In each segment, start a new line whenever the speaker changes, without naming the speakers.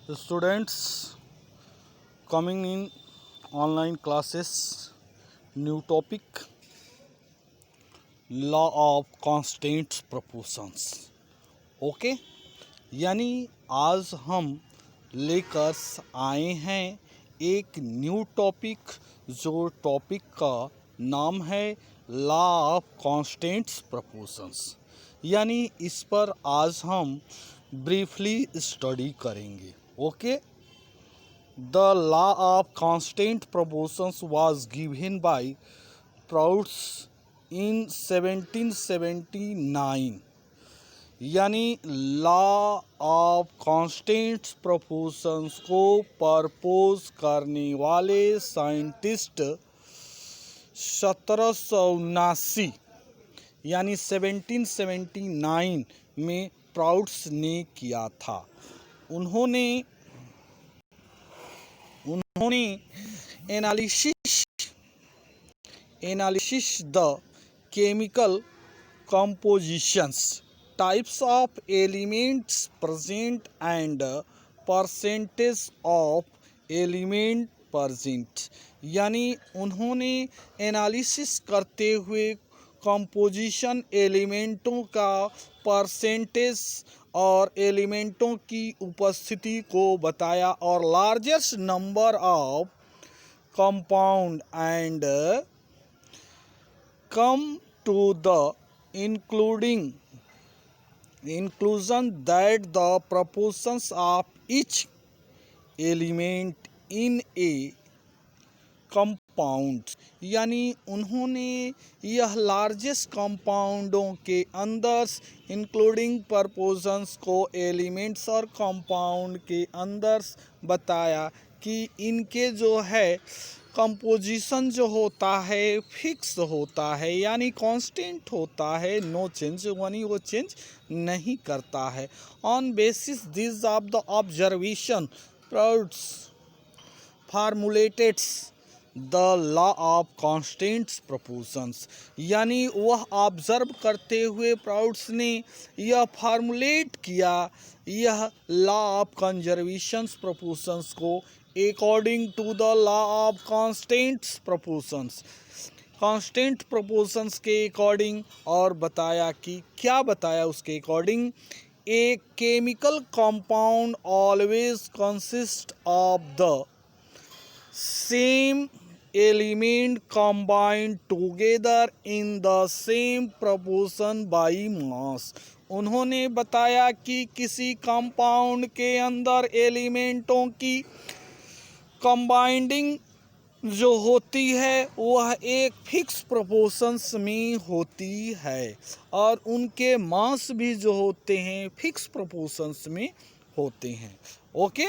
Students coming in online classes, new topic law of constant proportions. Okay यानी आज हम लेकर आए हैं एक न्यू टॉपिक, जो टॉपिक का नाम है लॉ ऑफ कांस्टेंट प्रोपोर्शंस। यानी इस पर आज हम ब्रीफली स्टडी करेंगे। Okay, the law of constant proportions was given by Proust in 1779। यानी लॉ ऑफ कांस्टेंट प्रोपोर्शंस को प्रपोज करने वाले साइंटिस्ट 1779 यानी 1779 में प्राउड्स ने किया था। उन्होंने analysis the chemical compositions, types of elements present and percentage of element present। यानी उन्होंने एनालिसिस करते हुए कंपोजिशन एलिमेंटों का परसेंटेज और एलिमेंटों की उपस्थिति को बताया और largest number of compound and come to the inclusion that the proportions of each element in a compound। यानी उन्होंने यह लार्जेस्ट कंपाउंडों के अंदर इंक्लूडिंग प्रपोर्शंस को एलिमेंट्स और कंपाउंड के अंदर बताया कि इनके जो है कंपोजिशन जो होता है फिक्स होता है, यानी कांस्टेंट होता है, नो चेंज, यानी वो चेंज नहीं करता है। On basis this of the observation Proust formulated the law of constant proportions. यानी वह ऑब्जर्व करते हुए प्राउड्स ने यह फार्मुलेट किया यह लॉ ऑफ कंजर्वेशन प्रोपोर्शंस को according to the law of constant proportions, constant proportions के अकॉर्डिंग। और बताया कि क्या बताया उसके according, a chemical compound always consist of the same element combined together in the same proportion by mass। उन्होंने बताया कि किसी कंपाउंड के अंदर एलिमेंटों की कंबाइंडिंग जो होती है वह एक फिक्स प्रोपोर्शंस में होती है और उनके मास भी जो होते हैं फिक्स प्रोपोर्शंस में होते हैं। ओके,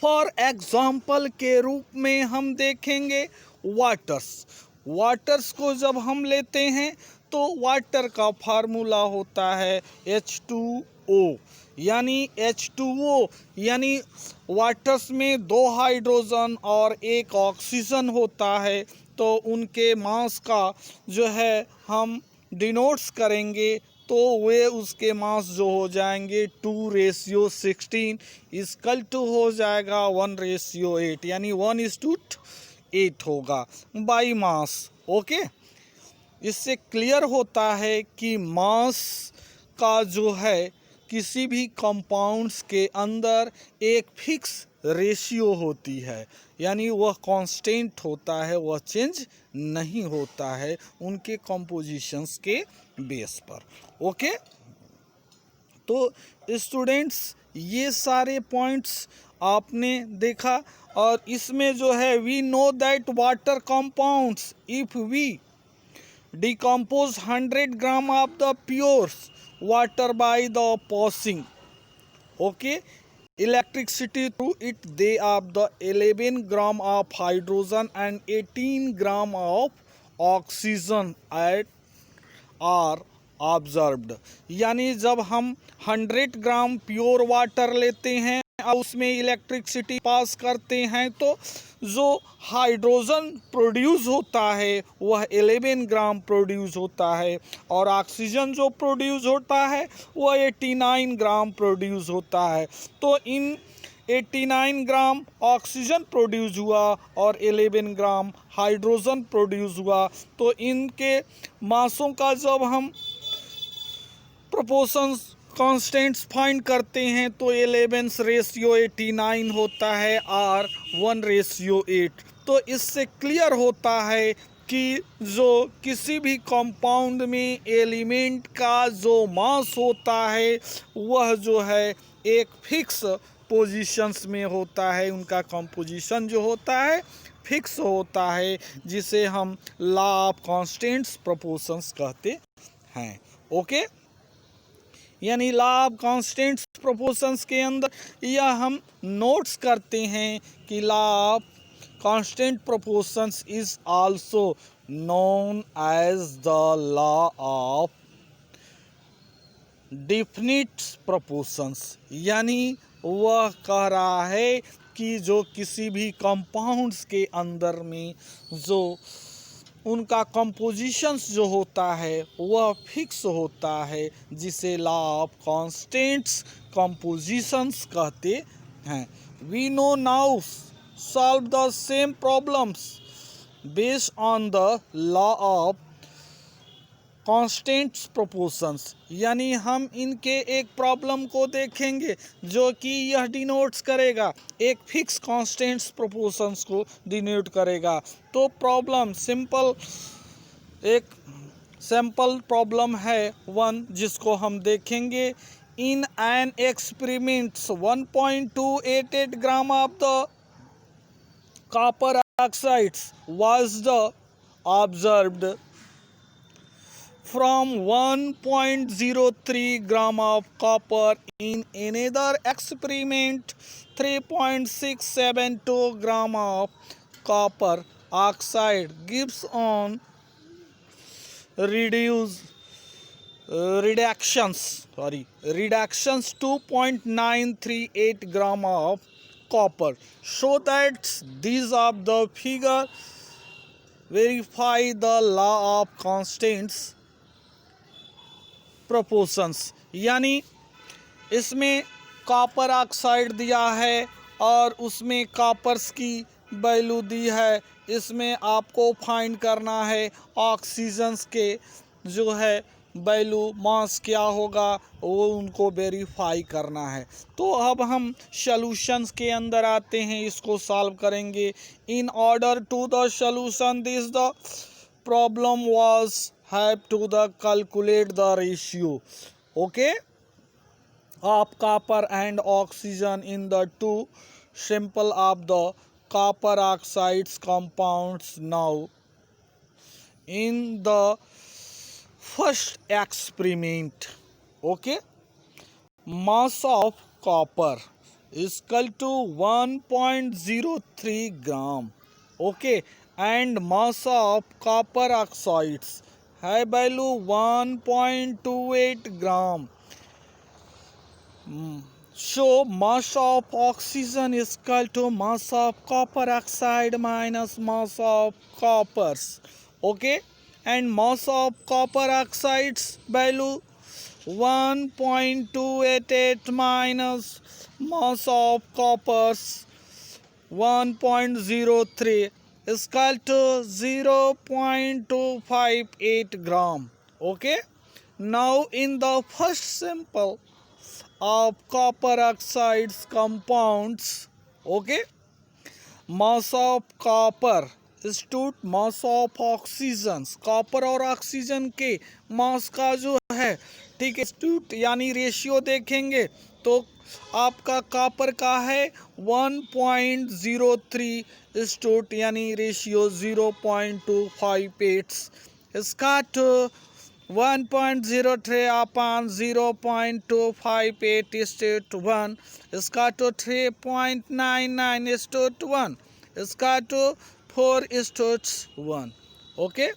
फॉर एग्जाम्पल के रूप में हम देखेंगे वाटर्स को जब हम लेते हैं तो वाटर का फार्मूला होता है H2O। यानी H2O यानी वाटर्स में 2 हाइड्रोजन और 1 ऑक्सीजन होता है, तो उनके मास का जो है हम डिनोट्स करेंगे तो वे उसके मास जो हो जाएंगे 2:16 इक्वल टू हो जाएगा 1:8, यानी 1:8 होगा बाई मास। ओके, इससे क्लियर होता है कि मास का जो है किसी भी कंपाउंड्स के अंदर एक फिक्स रेशियो होती है, यानी वह कांस्टेंट होता है, वह चेंज नहीं होता है उनके कंपोजिशंस के बेस पर। ओके, तो स्टूडेंट्स ये सारे पॉइंट्स आपने देखा और इसमें जो है we know that water compounds if we decompose 100 gram of the pure water by the passing electricity through it, they have the 11 gram of hydrogen and 18 gram of oxygen are observed। यानी जब हम 100 ग्राम pure water लेते हैं उसमें electricity pass करते हैं तो जो हाइड्रोजन प्रोड्यूस होता है वह 11 ग्राम प्रोड्यूस होता है और ऑक्सीजन जो प्रोड्यूस होता है वह 89 ग्राम प्रोड्यूस होता है। तो इन 89 ग्राम ऑक्सीजन प्रोड्यूस हुआ और 11 ग्राम हाइड्रोजन प्रोड्यूस हुआ। तो इनके मासों का जब हम प्रोपोर्शंस कांस्टेंट्स फाइंड करते हैं तो 11 रेशियो 89 होता है और 1 रेशियो 8। तो इससे क्लियर होता है कि जो किसी भी कंपाउंड में एलिमेंट का जो मास होता है वह जो है एक फिक्स पोजीशंस में होता है, उनका कंपोजिशन जो होता है फिक्स होता है, जिसे हम लॉ ऑफ कांस्टेंट्स प्रोपोर्शंस कहते हैं। ओके, यानी लॉ ऑफ कांस्टेंट्स प्रोपोर्शंस के अंदर यह हम नोट्स करते हैं कि law of constant proportions is also known as the law of definite proportions. यानी वह कह रहा है कि जो किसी भी कंपाउंड्स के अंदर में जो उनका कंपोजिशंस जो होता है वह फिक्स होता है, जिसे लॉ ऑफ कांस्टेंट्स कंपोजिशंस कहते हैं। We know now solve the same problems based on the law of constants proportions. यानी हम इनके एक प्रॉब्लम को देखेंगे जो कि यह डिनोट्स करेगा, एक फिक्स कांस्टेंट्स प्रोपोर्शंस को डिनोट करेगा। तो प्रॉब्लम सिंपल, एक सैम्पल प्रॉब्लम है 1 जिसको हम देखेंगे। In an experiments 1.288 gram of the copper oxides was the observed from 1.03 gram of copper. In another experiment 3.672 gram of copper oxide gives on reductions 2.938 gram of copper. Show that these of the figure verify the law of constants proportions. यानी इसमें copper oxide दिया है और उसमें Cowper's की value दी है। इसमें आपको फाइंड करना है ऑक्सीजन्स के जो है वैल्यू, मास क्या होगा वो उनको वेरीफाई करना है। तो अब हम सॉल्यूशंस के अंदर आते हैं, इसको सॉल्व करेंगे। In order to the solution this the problem was have to the calculate the ratio, okay, of copper and oxygen in the two sample of the copper oxides compounds. Now in the first experiment, okay, mass of copper is equal to 1.03 gram, okay, and mass of copper oxides है value 1.28 gram. So mass of oxygen is equal to mass of copper oxide minus mass of coppers, okay, and mass of copper oxides value 1.288 minus mass of coppers 1.03 is equal to 0.258 gram, okay. Now in the first sample of copper oxides compounds, okay, mass of copper is to mass of oxygens, copper और oxygen के मास का जो है, ठीक है, यानी ratio देखेंगे तो आपका कॉपर का है 1.03 स्टूट, यानी रेशियो 0.258, इसका तो 1.03 अपॉन 0.258 स्टूट 1, इसका तो 3.99 स्टूट 1, इसका तो 4 स्टूट 1, okay.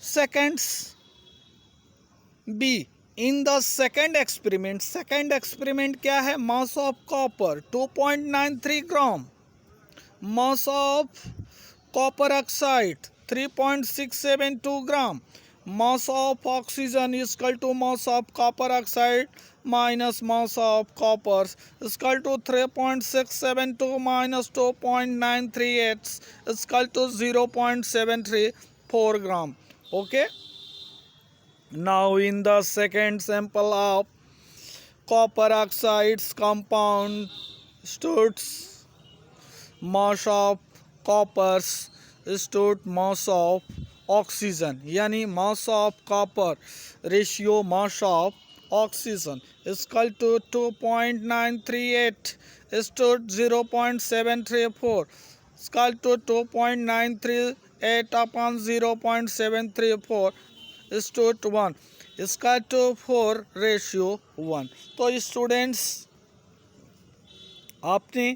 Seconds B, in the second experiment क्या है, mass of copper 2.93 gram, mass of copper oxide 3.672 gram, mass of oxygen is equal to mass of copper oxide minus mass of copper is equal to 3.672 minus 2.938 is equal to 0.734 gram. Okay, now in the second sample of copper oxides compound stood mass of copper stood mass of oxygen, यानी mass of copper ratio mass of oxygen equal to 2.938 stood 0.734 equal to 2.938 upon 0.734 stood 1 equal to 4 ratio 1। तो students, आपने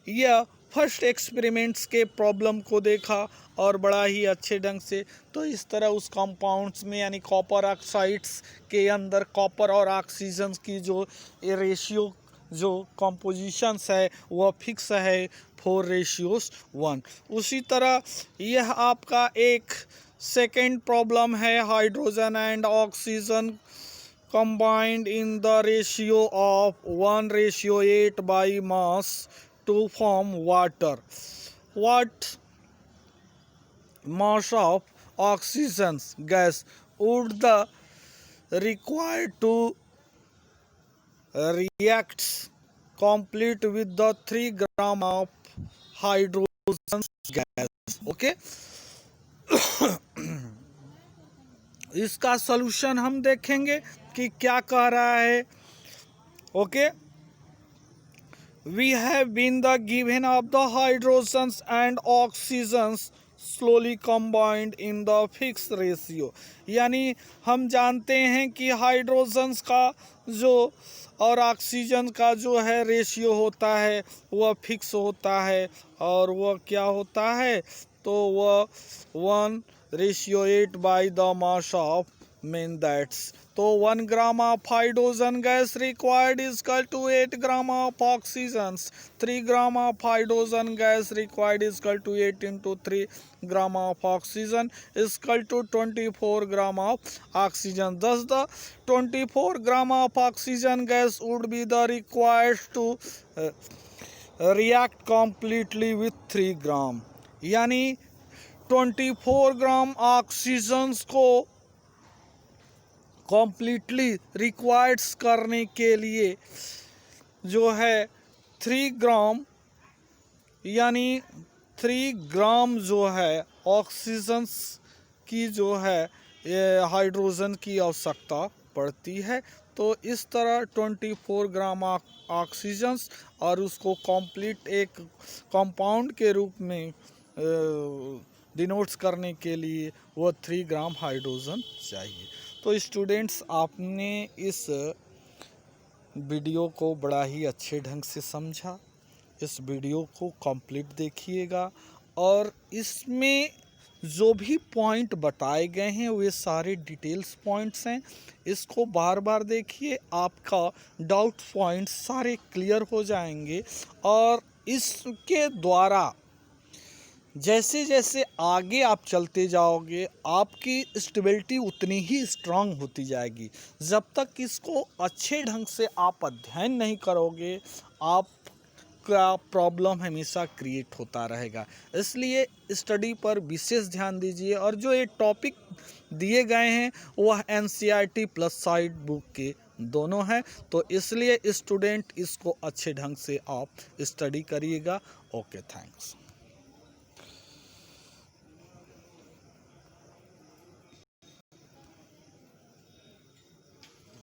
यह first experiments के problem को देखा और बड़ा ही अच्छे ढंग से। तो इस तरह उस कंपाउंड्स में यानी कॉपर ऑक्साइड्स के अंदर कॉपर और ऑक्सीजन की जो रेशियो जो कंपोजिशंस है वह फिक्स है 4:1। उसी तरह यह आपका एक सेकेंड प्रॉब्लम है, hydrogen and oxygen combined in the ratio of 1:8 by mass to form water. What mass of oxygen gas would the required to react complete with the 3 gram of hydrogen gas? Okay. इसका solution हम देखेंगे कि क्या कह रहा है। Okay, we have been the given of the hydrogens and oxygens slowly combined in the fix ratio, यानी हम जानते हैं कि हाइड्रोजन्स का जो और ऑक्सीजन का जो है रेशियो होता है वह फिक्स होता है, और वह क्या होता है, तो वह 1:8 by the mass of mean that's, तो 1 gram of hydrogen gas required is equal to 8 gram of oxygen, 3 gram of hydrogen gas required is equal to 8 into 3 gram of oxygen is equal to 24 gram of oxygen. Thus the 24 gram of oxygen gas would be the required to react completely with 3 gram, यानी 24 gram oxygen को completely रिक्वायर्ड्स करने के लिए जो है 3 ग्राम, यानी 3 ग्राम जो है ऑक्सीजन की जो है हाइड्रोजन की आवश्यकता पड़ती है। तो इस तरह 24 ग्राम ऑक्सीजन और उसको कंप्लीट एक कंपाउंड के रूप में डिनोट्स करने के लिए वो 3 ग्राम हाइड्रोजन चाहिए। तो स्टूडेंट्स, आपने इस वीडियो को बड़ा ही अच्छे ढंग से समझा। इस वीडियो को कंप्लीट देखिएगा और इसमें जो भी पॉइंट बताए गए हैं वे सारे डिटेल्स पॉइंट्स हैं। इसको बार बार देखिए, आपका डाउट पॉइंट्स सारे क्लियर हो जाएंगे और इसके द्वारा जैसे जैसे आगे आप चलते जाओगे आपकी स्टेबिलिटी उतनी ही स्ट्रांग होती जाएगी। जब तक इसको अच्छे ढंग से आप अध्ययन नहीं करोगे आपका प्रॉब्लम हमेशा क्रिएट होता रहेगा। इसलिए स्टडी पर विशेष ध्यान दीजिए और जो ये टॉपिक दिए गए हैं वह NCERT प्लस साइड बुक के दोनों हैं। तो इसलिए स्टूडेंट इसको अच्छे ढंग से आप स्टडी करिएगा। Okay, thanks.